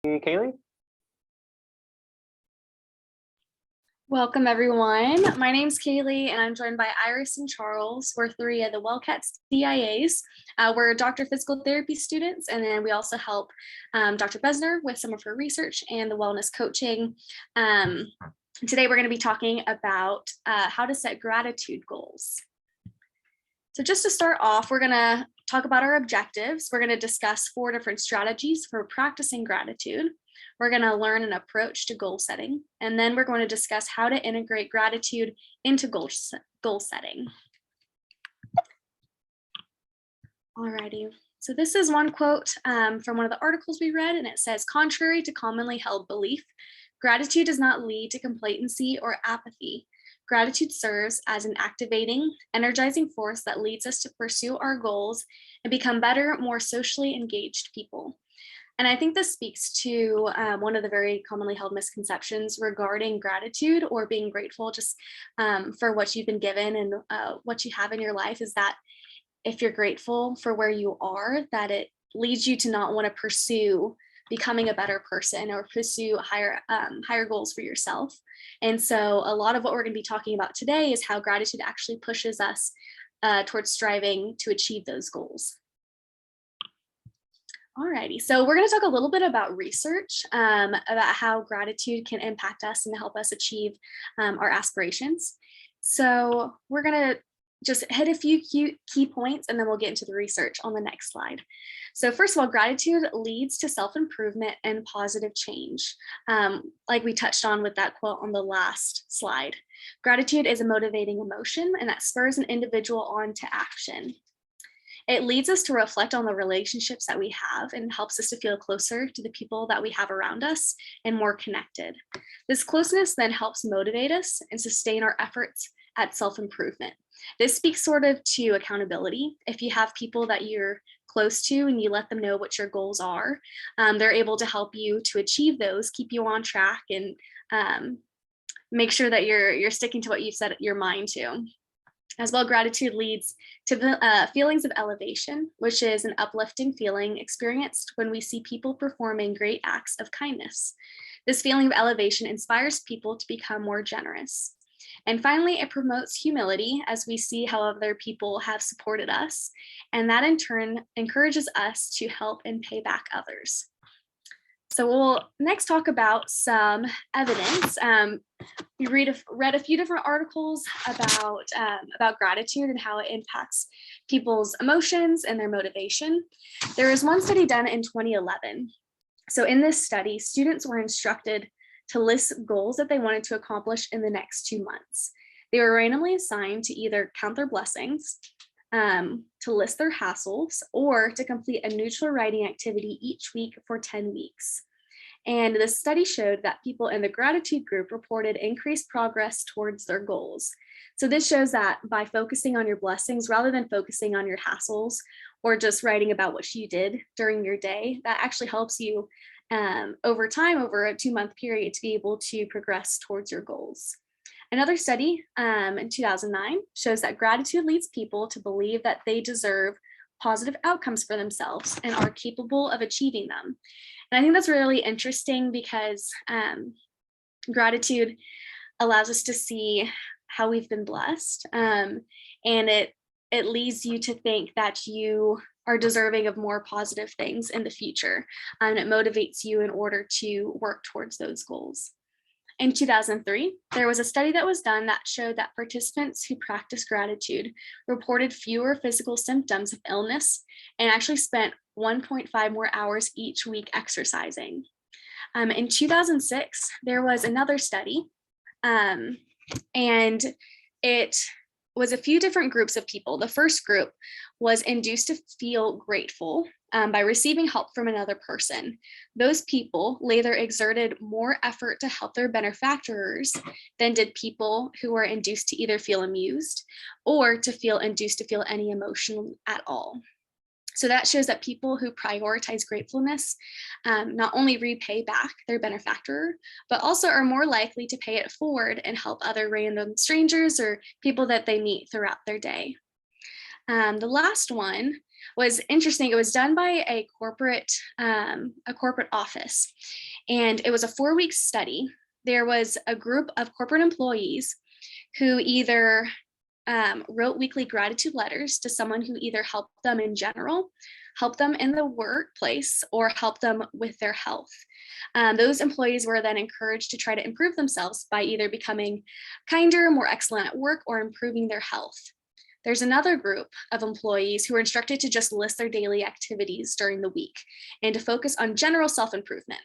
Kaylee? Welcome, everyone. My name's Kaylee, and I'm joined by Iris and Charles. We're three of the WellCats DIAs. We're Dr. Physical Therapy students, and then we also help Dr. Besner with some of her research and the wellness coaching. Today, we're going to be talking about how to set gratitude goals. So just to start off, we're going to talk about our objectives. We're going to discuss 4 different strategies for practicing gratitude. We're going to learn an approach to goal setting, and then we're going to discuss how to integrate gratitude into goal setting. Alrighty, so this is one quote from one of the articles we read, and it says, "Contrary to commonly held belief, gratitude does not lead to complacency or apathy. Gratitude serves as an activating, energizing force that leads us to pursue our goals and become better, more socially engaged people." And I think this speaks to one of the very commonly held misconceptions regarding gratitude or being grateful just for what you've been given and what you have in your life, is that if you're grateful for where you are, that it leads you to not want to pursue becoming a better person or pursue higher goals for yourself. And so a lot of what we're going to be talking about today is how gratitude actually pushes us towards striving to achieve those goals. Alrighty, so we're going to talk a little bit about research, about how gratitude can impact us and help us achieve our aspirations. So we're going to just hit a few key points, and then we'll get into the research on the next slide. So first of all, gratitude leads to self-improvement and positive change, like we touched on with that quote on the last slide. Gratitude is a motivating emotion, and that spurs an individual on to action. It leads us to reflect on the relationships that we have and helps us to feel closer to the people that we have around us and more connected. This closeness then helps motivate us and sustain our efforts at self-improvement. This speaks sort of to accountability. If you have people that you're close to and you let them know what your goals are, they're able to help you to achieve those, keep you on track, and make sure that you're sticking to what you've set your mind to. As well, gratitude leads to feelings of elevation, which is an uplifting feeling experienced when we see people performing great acts of kindness. This feeling of elevation inspires people to become more generous. And finally, it promotes humility as we see how other people have supported us, and that in turn encourages us to help and pay back others. So we'll next talk about some evidence. We read a few different articles about gratitude and how it impacts people's emotions and their motivation. There was one study done in 2011. So in this study, students were instructed to list goals that they wanted to accomplish in the next 2 months. They were randomly assigned to either count their blessings, to list their hassles, or to complete a neutral writing activity each week for 10 weeks. And the study showed that people in the gratitude group reported increased progress towards their goals. So this shows that by focusing on your blessings rather than focusing on your hassles or just writing about what you did during your day, that actually helps you over time, over a 2-month period, to be able to progress towards your goals. Another study in 2009 shows that gratitude leads people to believe that they deserve positive outcomes for themselves and are capable of achieving them. And I think that's really interesting because gratitude allows us to see how we've been blessed, and it leads you to think that you are deserving of more positive things in the future, and it motivates you in order to work towards those goals. In 2003, there was a study that was done that showed that participants who practiced gratitude reported fewer physical symptoms of illness and actually spent 1.5 more hours each week exercising. In 2006, there was another study, and it was a few different groups of people. The first group was induced to feel grateful by receiving help from another person. Those people later exerted more effort to help their benefactors than did people who were induced to either feel amused or to feel induced to feel any emotion at all. So that shows that people who prioritize gratefulness not only repay back their benefactor, but also are more likely to pay it forward and help other random strangers or people that they meet throughout their day. The last one was interesting. It was done by a corporate office, and it was a 4-week study. There was a group of corporate employees who either wrote weekly gratitude letters to someone who either helped them in general, helped them in the workplace, or helped them with their health. Those employees were then encouraged to try to improve themselves by either becoming kinder, more excellent at work, or improving their health. There's another group of employees who were instructed to just list their daily activities during the week and to focus on general self-improvement.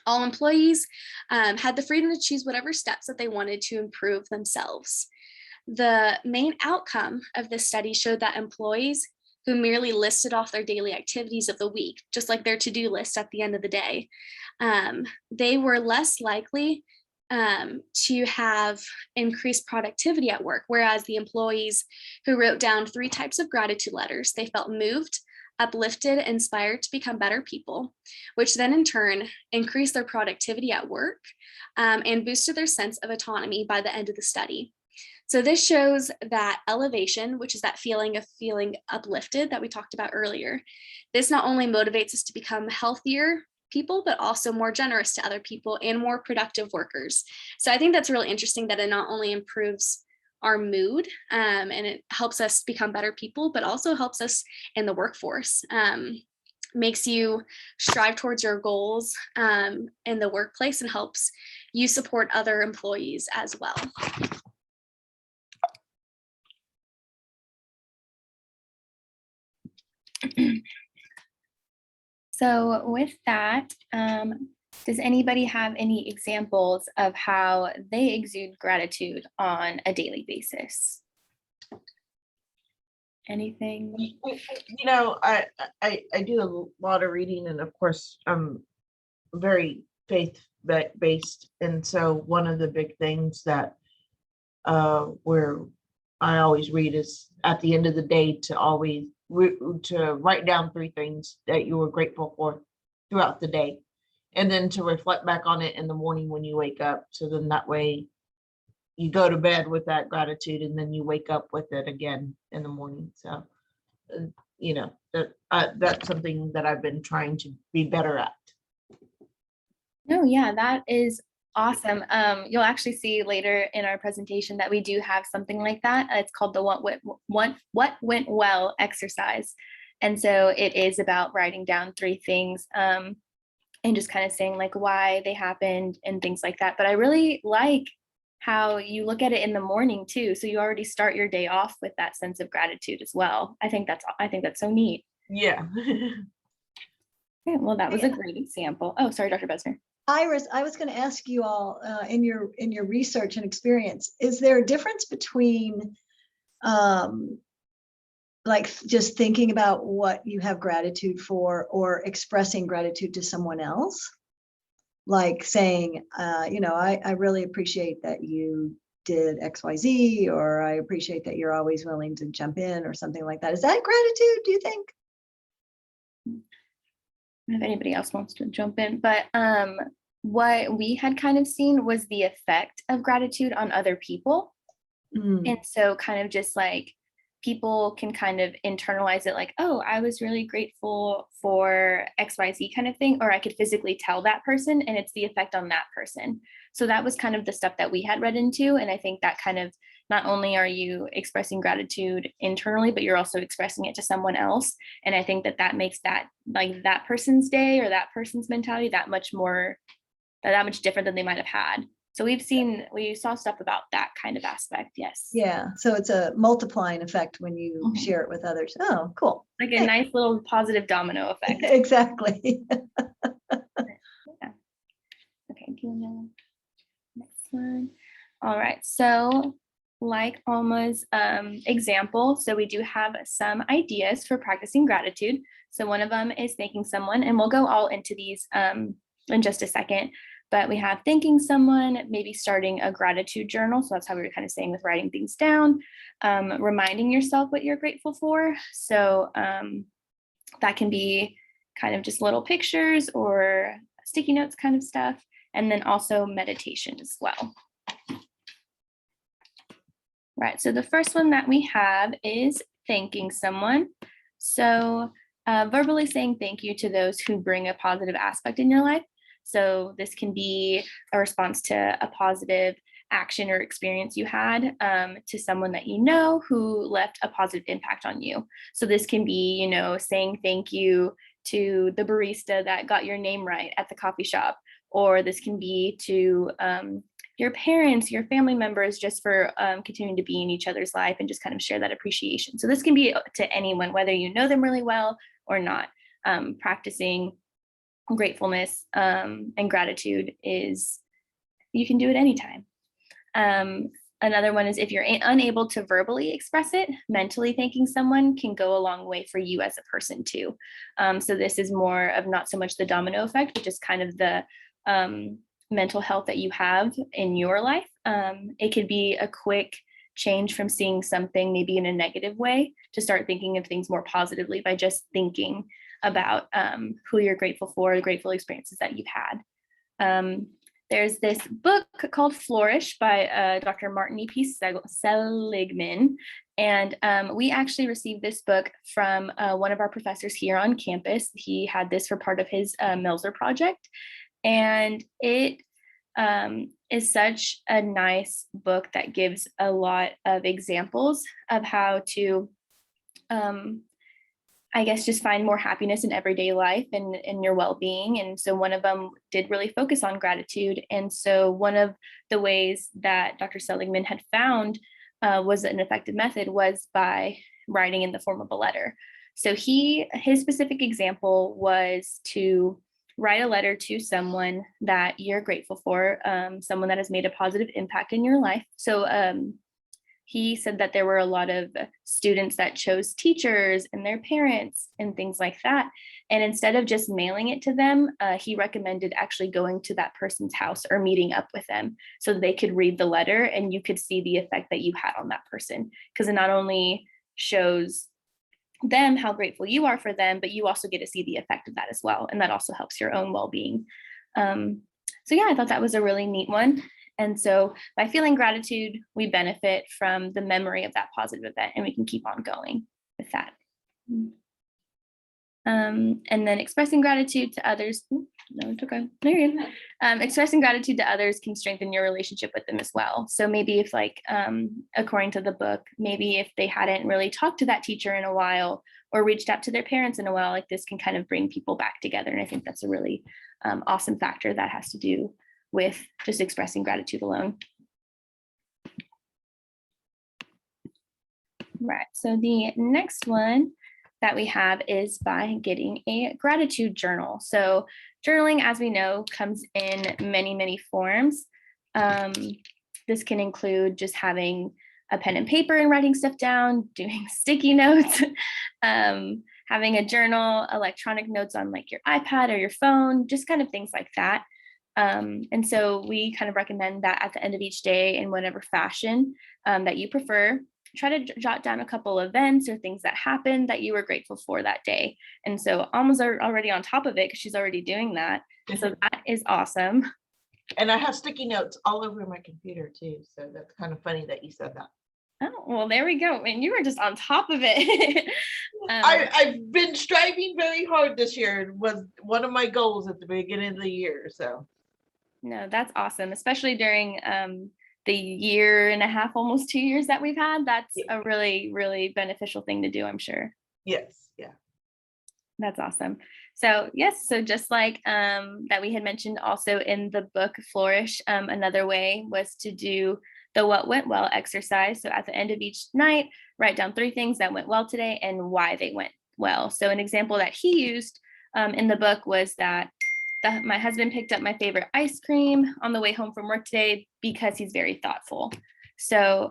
All employees had the freedom to choose whatever steps that they wanted to improve themselves. The main outcome of this study showed that employees who merely listed off their daily activities of the week, just like their to-do list at the end of the day, they were less likely to have increased productivity at work, whereas the employees who wrote down 3 types of gratitude letters, they felt moved, uplifted, inspired to become better people, which then in turn increased their productivity at work and boosted their sense of autonomy by the end of the study. So this shows that elevation, which is that feeling of feeling uplifted that we talked about earlier, this not only motivates us to become healthier people, but also more generous to other people and more productive workers. So I think that's really interesting that it not only improves our mood and it helps us become better people, but also helps us in the workforce. Makes you strive towards your goals in the workplace and helps you support other employees as well. So with that, does anybody have any examples of how they exude gratitude on a daily basis? Anything? You know, I do a lot of reading, and of course, I'm very faith-based, and so one of the big things that where I always read is at the end of the day to always to write down 3 things that you were grateful for throughout the day, and then to reflect back on it in the morning when you wake up. So then that way you go to bed with that gratitude and then you wake up with it again in the morning. So, you know, that's something that I've been trying to be better at. No, yeah, that is awesome. You'll actually see later in our presentation that we do have something like that. It's called the what went well exercise. And so it is about writing down 3 things and just kind of saying like why they happened and things like that. But I really like how you look at it in the morning too. So you already start your day off with that sense of gratitude as well. I think that's so neat. Yeah. Okay, well, that was a great example. Oh, sorry, Dr. Besner. Iris, I was going to ask you all in your research and experience, is there a difference between like just thinking about what you have gratitude for or expressing gratitude to someone else? Like saying, you know, I really appreciate that you did XYZ, or I appreciate that you're always willing to jump in or something like that. Is that gratitude, do you think? If anybody else wants to jump in, but what we had kind of seen was the effect of gratitude on other people. And so kind of just like people can kind of internalize it like, oh, I was really grateful for XYZ kind of thing, or I could physically tell that person and it's the effect on that person. So that was kind of the stuff that we had read into. And I think that kind of not only are you expressing gratitude internally, but you're also expressing it to someone else. And I think that makes that like that person's day or that person's mentality that much different than they might have had. So we saw stuff about that kind of aspect. Yes. Yeah. So it's a multiplying effect when you share it with others. Oh, cool. Like a nice little positive domino effect. Exactly. Yeah. Okay. Next one. All right. So like Alma's example, so we do have some ideas for practicing gratitude. So one of them is thanking someone, and we'll go all into these in just a second. But we have thanking someone, maybe starting a gratitude journal. So that's how we were kind of saying with writing things down, reminding yourself what you're grateful for. So that can be kind of just little pictures or sticky notes kind of stuff. And then also meditation as well. Right, so the first one that we have is thanking someone. So verbally saying thank you to those who bring a positive aspect in your life. So this can be a response to a positive action or experience you had, to someone that you know who left a positive impact on you. So this can be, you know, saying thank you to the barista that got your name right at the coffee shop, or this can be to your parents, your family members, just for continuing to be in each other's life and just kind of share that appreciation. So this can be to anyone, whether you know them really well or not. Practicing gratefulness and gratitude is, you can do it anytime. Another one is if you're unable to verbally express it, mentally thanking someone can go a long way for you as a person too. So this is more of not so much the domino effect, but just kind of the mental health that you have in your life. It could be a quick change from seeing something maybe in a negative way to start thinking of things more positively by just thinking about who you're grateful for, the grateful experiences that you've had. There's this book called Flourish by Dr. Martin E.P. Seligman. And we actually received this book from one of our professors here on campus. He had this for part of his Melzer project. And it is such a nice book that gives a lot of examples of how to, I guess, just find more happiness in everyday life and in your well-being. And so one of them did really focus on gratitude. And so one of the ways that Dr. Seligman had found was an effective method was by writing in the form of a letter. So his specific example was to write a letter to someone that you're grateful for, someone that has made a positive impact in your life. So he said that there were a lot of students that chose teachers and their parents and things like that. And instead of just mailing it to them, he recommended actually going to that person's house or meeting up with them so they could read the letter and you could see the effect that you had on that person. Because it not only shows them how grateful you are for them, but you also get to see the effect of that as well. And that also helps your own well-being. So yeah, I thought that was a really neat one. And so by feeling gratitude, we benefit from the memory of that positive event and we can keep on going with that. And then expressing gratitude to others. No, it's okay. There you go. Expressing gratitude to others can strengthen your relationship with them as well. So maybe if like, according to the book, maybe if they hadn't really talked to that teacher in a while or reached out to their parents in a while, like this can kind of bring people back together. And I think that's a really awesome factor that has to do with just expressing gratitude alone. Right, so the next one that we have is by getting a gratitude journal. So journaling, as we know, comes in many, many forms. This can include just having a pen and paper and writing stuff down, doing sticky notes, having a journal, electronic notes on like your iPad or your phone, just kind of things like that. And so we kind of recommend that at the end of each day in whatever fashion that you prefer, try to jot down a couple events or things that happened that you were grateful for that day. And so Alma's already on top of it because she's already doing that. So that is awesome. And I have sticky notes all over my computer too. So that's kind of funny that you said that. Oh, well, there we go. And you were just on top of it. I've been striving very hard this year. It was one of my goals at the beginning of the year. So no, that's awesome, especially during the year and a half, almost 2 years that we've had. That's a really, really beneficial thing to do, I'm sure. Yes, yeah. That's awesome. So yes, so just like that we had mentioned also in the book Flourish, another way was to do the what went well exercise. So at the end of each night, write down 3 things that went well today and why they went well. So an example that he used in the book was that my husband picked up my favorite ice cream on the way home from work today because he's very thoughtful. So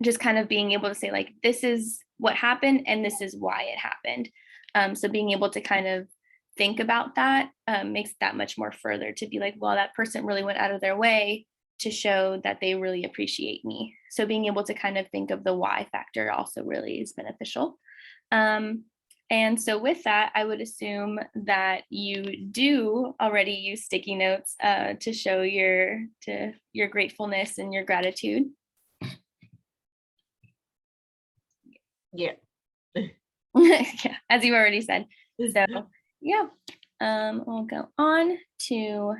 just kind of being able to say like, this is what happened and this is why it happened. So being able to kind of think about that makes that much more further to be like, well, that person really went out of their way to show that they really appreciate me. So being able to kind of think of the why factor also really is beneficial. And so with that, I would assume that you do already use sticky notes to show your gratefulness and your gratitude. Yeah, Yeah, as you already said. So yeah, we'll go on to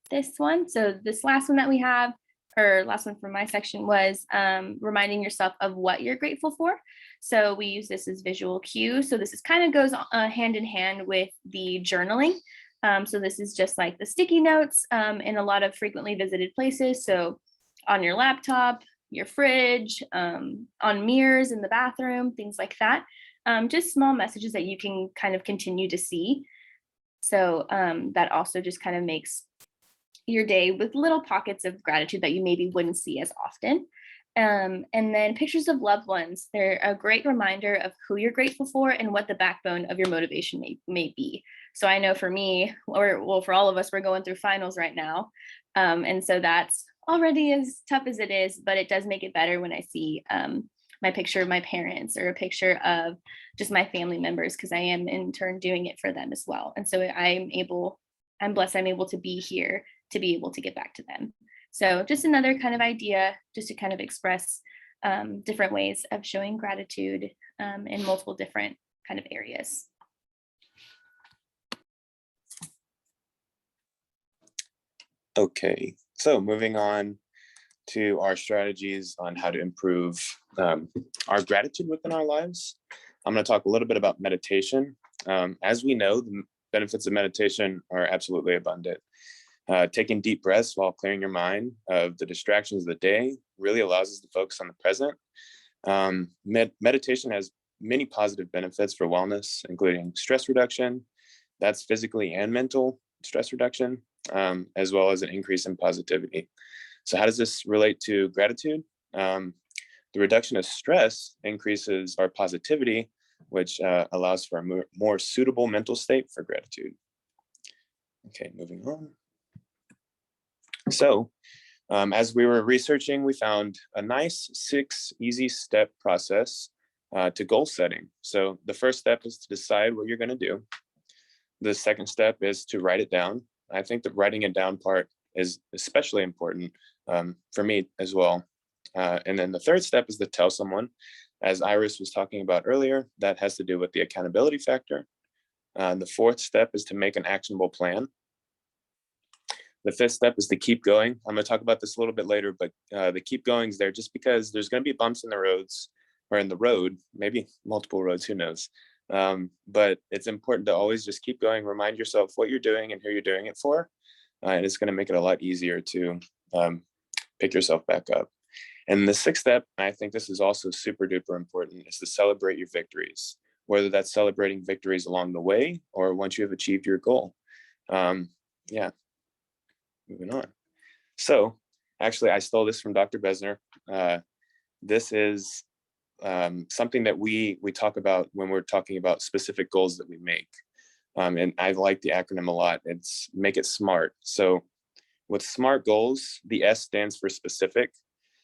this one. So this last one that we have, or last one from my section, was reminding yourself of what you're grateful for. So we use this as visual cue. So this is kind of goes hand in hand with the journaling. So this is just like the sticky notes in a lot of frequently visited places. So on your laptop, your fridge, on mirrors in the bathroom, things like that. Just small messages that you can kind of continue to see. So that also just kind of makes your day with little pockets of gratitude that you maybe wouldn't see as often. And then pictures of loved ones. They're a great reminder of who you're grateful for and what the backbone of your motivation may be. So I know for me, or well, for all of us, we're going through finals right now. And so that's already as tough as it is, but it does make it better when I see my picture of my parents or a picture of just my family members, because I am in turn doing it for them as well. And so I'm blessed I'm able to be here to be able to get back to them. So just another kind of idea just to kind of express different ways of showing gratitude in multiple different kind of areas. Okay, so moving on to our strategies on how to improve our gratitude within our lives. I'm going to talk a little bit about meditation. As we know, the benefits of meditation are absolutely abundant. Taking deep breaths while clearing your mind of the distractions of the day really allows us to focus on the present. Meditation has many positive benefits for wellness, including stress reduction, that's physically and mental stress reduction, as well as an increase in positivity. So how does this relate to gratitude? The reduction of stress increases our positivity, which allows for a more suitable mental state for gratitude. Okay, moving on. So as we were researching, we found a nice 6 easy step process to goal setting. So the first step is to decide what you're going to do. The second step is to write it down. I think the writing it down part is especially important for me as well. And then the third step is to tell someone, as Iris was talking about earlier, that has to do with the accountability factor. The fourth step is to make an actionable plan. The fifth step is to keep going. I'm going to talk about this a little bit later, but the keep going is there just because there's going to be bumps in the roads or in the road, maybe multiple roads, who knows. But it's important to always just keep going, remind yourself what you're doing and who you're doing it for. And it's going to make it a lot easier to pick yourself back up. And the sixth step, and I think this is also super duper important, is to celebrate your victories, whether that's celebrating victories along the way or once you have achieved your goal. Yeah. Moving on. So actually, I stole this from Dr. Besner. This is something that we talk about when we're talking about specific goals that we make. And I like the acronym a lot. It's make it SMART. So with SMART goals, the S stands for specific.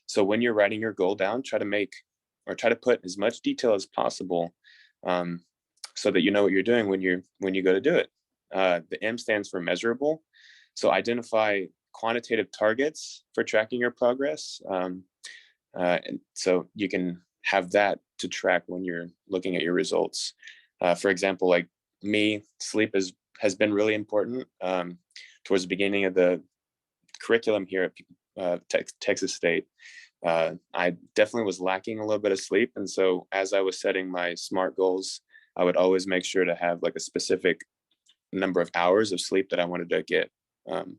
So when you're writing your goal down, try to put as much detail as possible so that you know what you're doing when you go to do it. The M stands for measurable. So identify quantitative targets for tracking your progress. And so you can have that to track when you're looking at your results. For example, like me, sleep has been really important towards the beginning of the curriculum here at Texas State. I definitely was lacking a little bit of sleep. And so as I was setting my SMART goals, I would always make sure to have like a specific number of hours of sleep that I wanted to get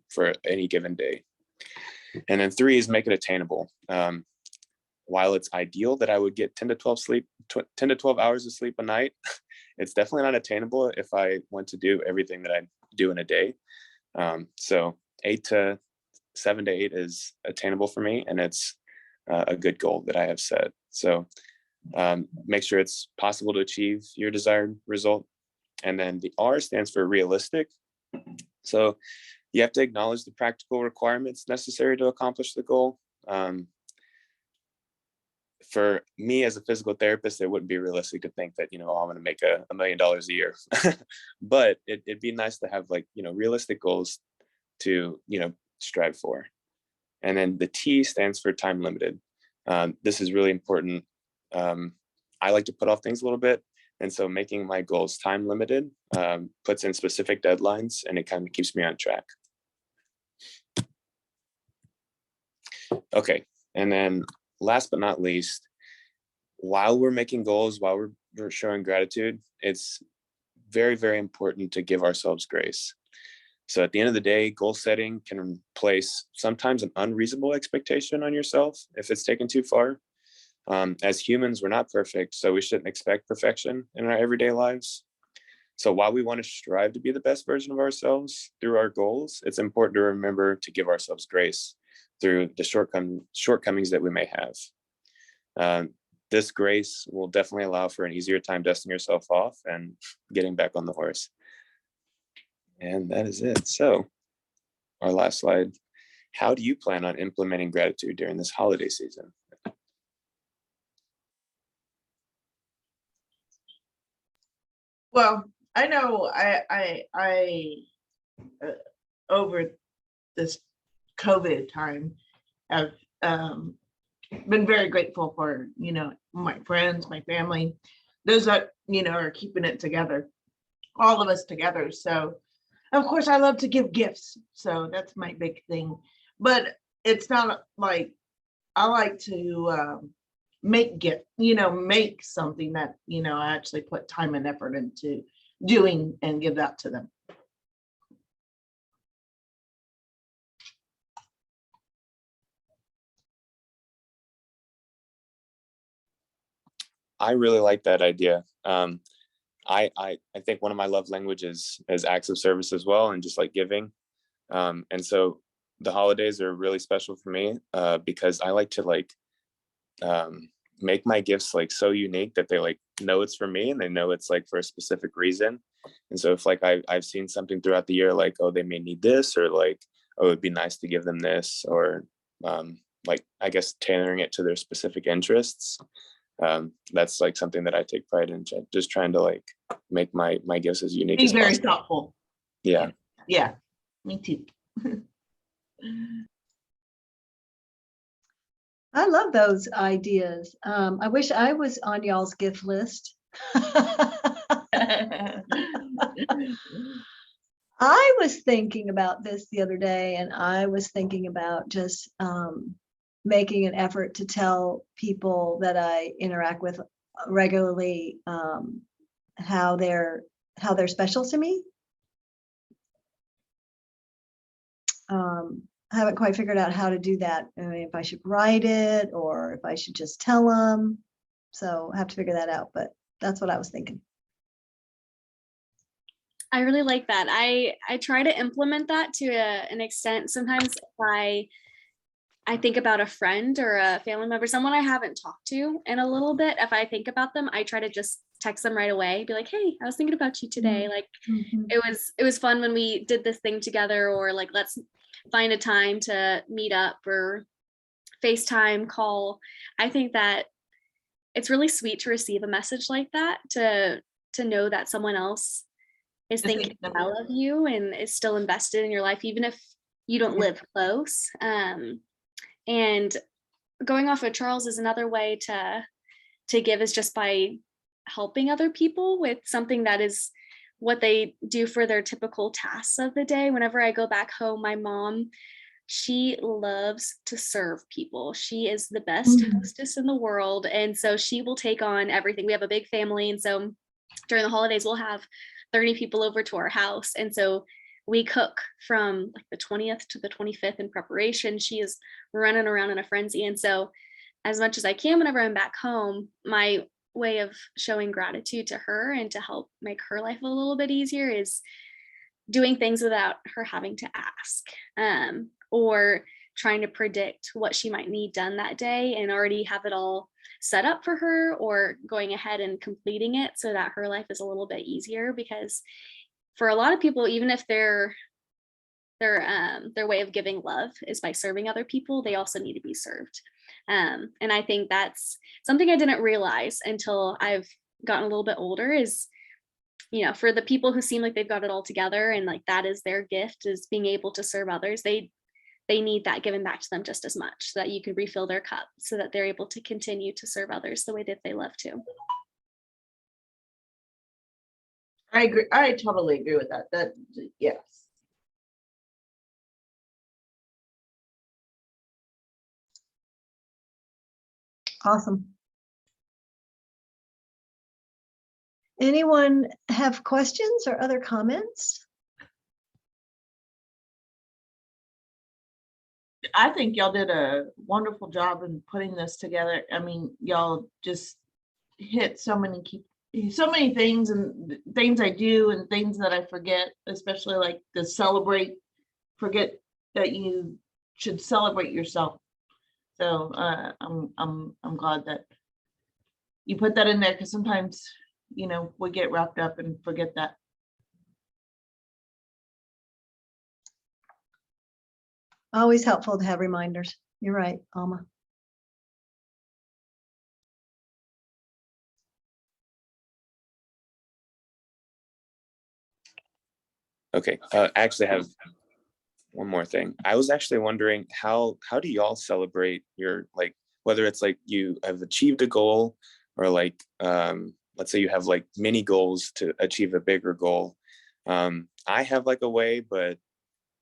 for any given day. And then 3 is make it attainable. While it's ideal that I would get 10 to 12 hours of sleep a night, it's definitely not attainable if I want to do everything that I do in a day. So 7 to 8 is attainable for me, and it's a good goal that I have set. So make sure it's possible to achieve your desired result. And then the R stands for realistic. So you have to acknowledge the practical requirements necessary to accomplish the goal. For me as a physical therapist, it wouldn't be realistic to think that, I'm going to make $1 million a year, but it'd be nice to have realistic goals to, strive for. And then the T stands for time limited. This is really important. I like to put off things a little bit. And so making my goals time limited puts in specific deadlines, and it kind of keeps me on track. Okay, and then last but not least, while we're making goals, while we're showing gratitude, it's very, very important to give ourselves grace. So at the end of the day, goal setting can place sometimes an unreasonable expectation on yourself if it's taken too far. As humans, we're not perfect, so we shouldn't expect perfection in our everyday lives. So while we want to strive to be the best version of ourselves through our goals, it's important to remember to give ourselves grace through the shortcomings that we may have. This grace will definitely allow for an easier time dusting yourself off and getting back on the horse. And that is it. So our last slide. How do you plan on implementing gratitude during this holiday season? Well, I know over this COVID time have been very grateful for, my friends, my family, those that, are keeping it together, all of us together. So of course I love to give gifts. So that's my big thing, but it's not like I like to make gift, make something that, I actually put time and effort into doing and give that to them. I really like that idea. I think one of my love languages is acts of service as well, and just like giving. And so the holidays are really special for me because I like to make my gifts so unique that they know it's for me, and they know it's for a specific reason. And so if I've seen something throughout the year, oh, they may need this, or oh, it'd be nice to give them this, or I guess tailoring it to their specific interests. That's something that I take pride in, just trying to make my gifts as unique Be as very possible. thoughtful. Yeah. Yeah, me too. I love those ideas. I wish I was on y'all's gift list. I was thinking about this the other day, and I was thinking about just making an effort to tell people that I interact with regularly how they're special to me. I haven't quite figured out how to do that. I mean, if I should write it or if I should just tell them. So I have to figure that out, but that's what I was thinking. I really like that. I try to implement that to an extent. Sometimes if I think about a friend or a family member, someone I haven't talked to in a little bit, if I think about them, I try to just text them right away, be like, hey, I was thinking about you today. Mm-hmm. It was fun when we did this thing together, or let's find a time to meet up or FaceTime call. I think that it's really sweet to receive a message like that, to know that someone else is thinking well of you and is still invested in your life, even if you don't live close. And going off of Charles, is another way to give is just by helping other people with something that is what they do for their typical tasks of the day. Whenever I go back home, my mom, she loves to serve people. She is the best hostess in the world. And so she will take on everything. We have a big family. And so during the holidays, we'll have 30 people over to our house. And so we cook from the 20th to the 25th in preparation. She is running around in a frenzy. And so as much as I can, whenever I'm back home, my way of showing gratitude to her and to help make her life a little bit easier is doing things without her having to ask, or trying to predict what she might need done that day and already have it all set up for her, or going ahead and completing it so that her life is a little bit easier. Because for a lot of people, even if their way of giving love is by serving other people, they also need to be served. And I think that's something I didn't realize until I've gotten a little bit older, is, for the people who seem like they've got it all together and that is their gift, is being able to serve others. They need that given back to them just as much, so that you can refill their cup, so that they're able to continue to serve others the way that they love to. I agree. I totally agree with that. Yes. Awesome. Anyone have questions or other comments? I think y'all did a wonderful job in putting this together. I mean, y'all just hit so many things, and things I do and things that I forget, especially like the forget that you should celebrate yourself. So I'm glad that you put that in there, because sometimes, we get wrapped up and forget that. Always helpful to have reminders. You're right, Alma. Okay, I actually have one more thing. I was actually wondering how do y'all celebrate your, like, whether it's like you have achieved a goal, or like let's say you have like mini goals to achieve a bigger goal. I have like a way, but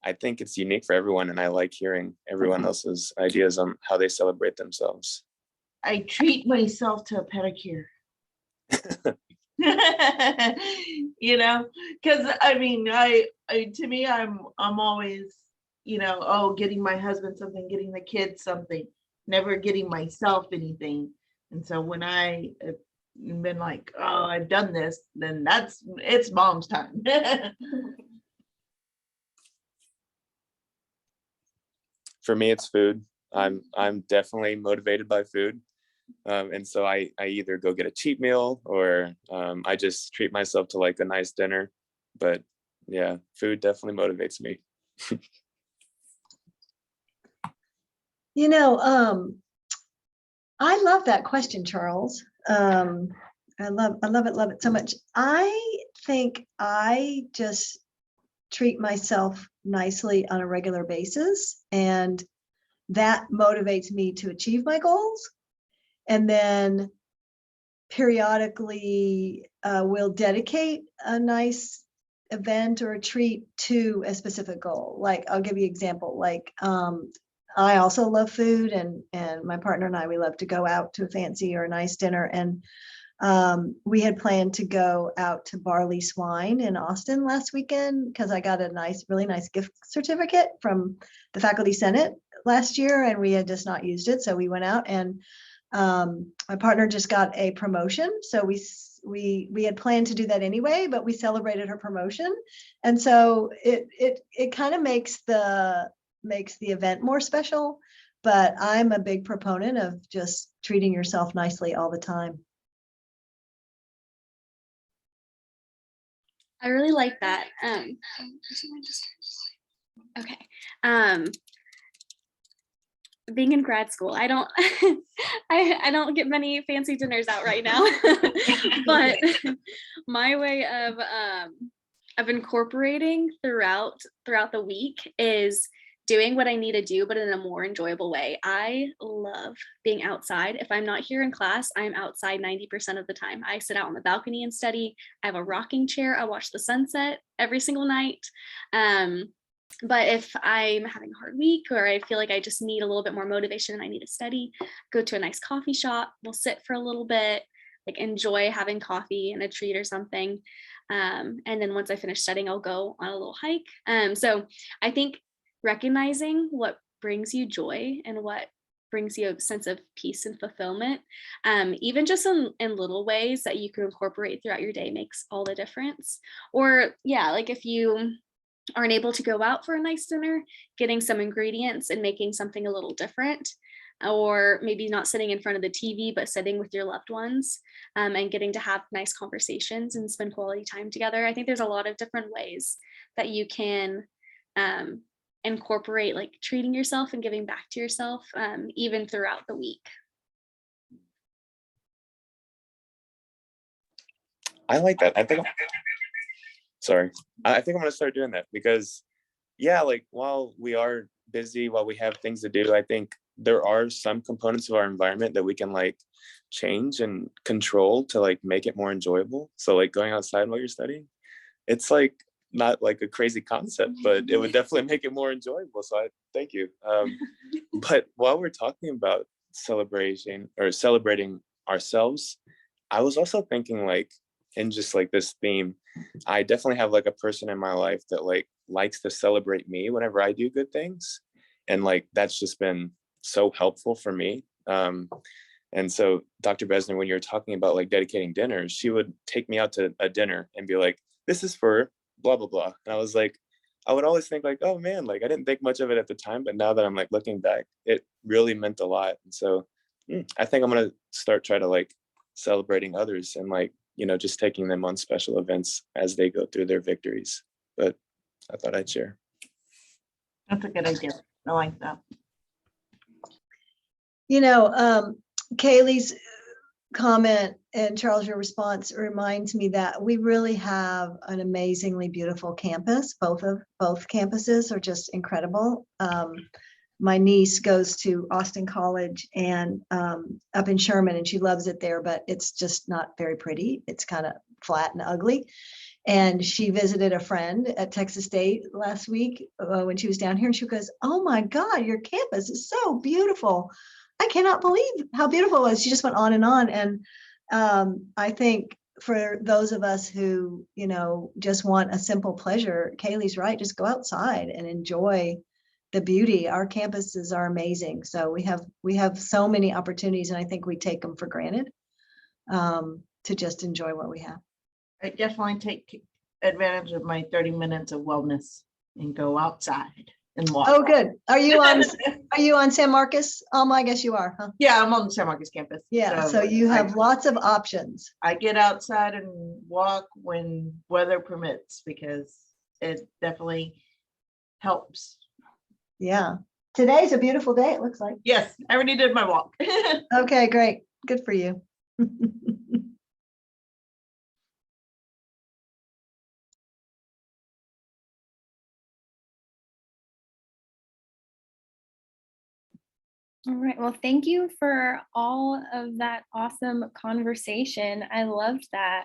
I think it's unique for everyone, and I like hearing everyone else's ideas on how they celebrate themselves. I treat myself to a pedicure. Because I mean, to me, I'm always, getting my husband something, getting the kids something, never getting myself anything. And so when I have been like, oh, I've done this, then it's mom's time. For me, it's food. I'm definitely motivated by food. And so I either go get a cheat meal, or I just treat myself to like a nice dinner. But yeah, food definitely motivates me. I love that question, Charles. I love it so much. I think I just treat myself nicely on a regular basis, and that motivates me to achieve my goals. And then periodically we'll dedicate a nice event or a treat to a specific goal. Like, I'll give you an example. Like, I also love food, and my partner and I, we love to go out to a fancy or a nice dinner. And we had planned to go out to Barley Swine in Austin last weekend, because I got a really nice gift certificate from the Faculty Senate last year, and we had just not used it. So we went out, and my partner just got a promotion. So we had planned to do that anyway, but we celebrated her promotion. And so it kind of makes the event more special. But I'm a big proponent of just treating yourself nicely all the time. I really like that. Okay. Being in grad school, I don't I don't get many fancy dinners out right now. But my way of incorporating throughout the week is doing what I need to do, but in a more enjoyable way. I love being outside. If I'm not here in class, I'm outside 90% of the time. I sit out on the balcony and study. I have a rocking chair. I watch the sunset every single night. But if I'm having a hard week, or I feel like I just need a little bit more motivation and I need to study, go to a nice coffee shop. We'll sit for a little bit, like enjoy having coffee and a treat or something. And then once I finish studying, I'll go on a little hike. So I think recognizing what brings you joy and what brings you a sense of peace and fulfillment, even just in little ways that you can incorporate throughout your day, makes all the difference. Or yeah, like if you aren't able to go out for a nice dinner, getting some ingredients and making something a little different, or maybe not sitting in front of the TV, but sitting with your loved ones, and getting to have nice conversations and spend quality time together. I think there's a lot of different ways that you can incorporate like treating yourself and giving back to yourself, even throughout the week. I like that. I think I'm gonna start doing that, because yeah, like while we are busy, while we have things to do, I think there are some components of our environment that we can like change and control to like make it more enjoyable. So like going outside while you're studying, it's like not like a crazy concept, but it would definitely make it more enjoyable. So I thank you. But while we're talking about celebrating ourselves, I was also thinking like in just like this theme, I definitely have like a person in my life that like likes to celebrate me whenever I do good things. And like that's just been so helpful for me. And so Dr. Besner, when you're talking about like dedicating dinners, she would take me out to a dinner and be like, this is for blah, blah, blah. And I was like, I would always think like, oh man, like I didn't think much of it at the time, but now that I'm like looking back, it really meant a lot. And so I think I'm going to start trying to like celebrating others and like, you know, just taking them on special events as they go through their victories. But I thought I'd share. That's a good idea. I like that. You know, Kaylee's comment and Charles, your response reminds me that we really have an amazingly beautiful campus. Both campuses are just incredible. My niece goes to Austin College and up in Sherman, and she loves it there, but it's just not very pretty. It's kind of flat and ugly. And she visited a friend at Texas State last week when she was down here, and she goes, "Oh my God, your campus is so beautiful. I cannot believe how beautiful it was." She just went on. And I think for those of us who, you know, just want a simple pleasure, Kaylee's right. Just go outside and enjoy the beauty. Our campuses are amazing. So we have so many opportunities, and I think we take them for granted to just enjoy what we have. I definitely take advantage of my 30 minutes of wellness and go outside and walk. Oh, good. Are you on San Marcos? I guess you are, huh? Yeah, I'm on the San Marcos campus. Yeah, so you have lots of options. I get outside and walk when weather permits because it definitely helps. Yeah. Today's a beautiful day, it looks like. Yes, I already did my walk. Okay, great. Good for you. All right. Well, thank you for all of that awesome conversation. I loved that.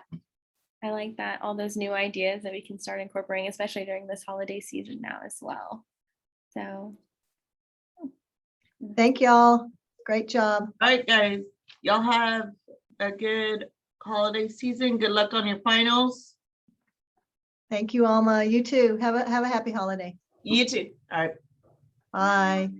I like that, all those new ideas that we can start incorporating, especially during this holiday season now as well. So. Thank y'all. Great job. All right, guys, y'all have a good holiday season. Good luck on your finals. Thank you, Alma. You too. Have a happy holiday. You too. All right. Bye.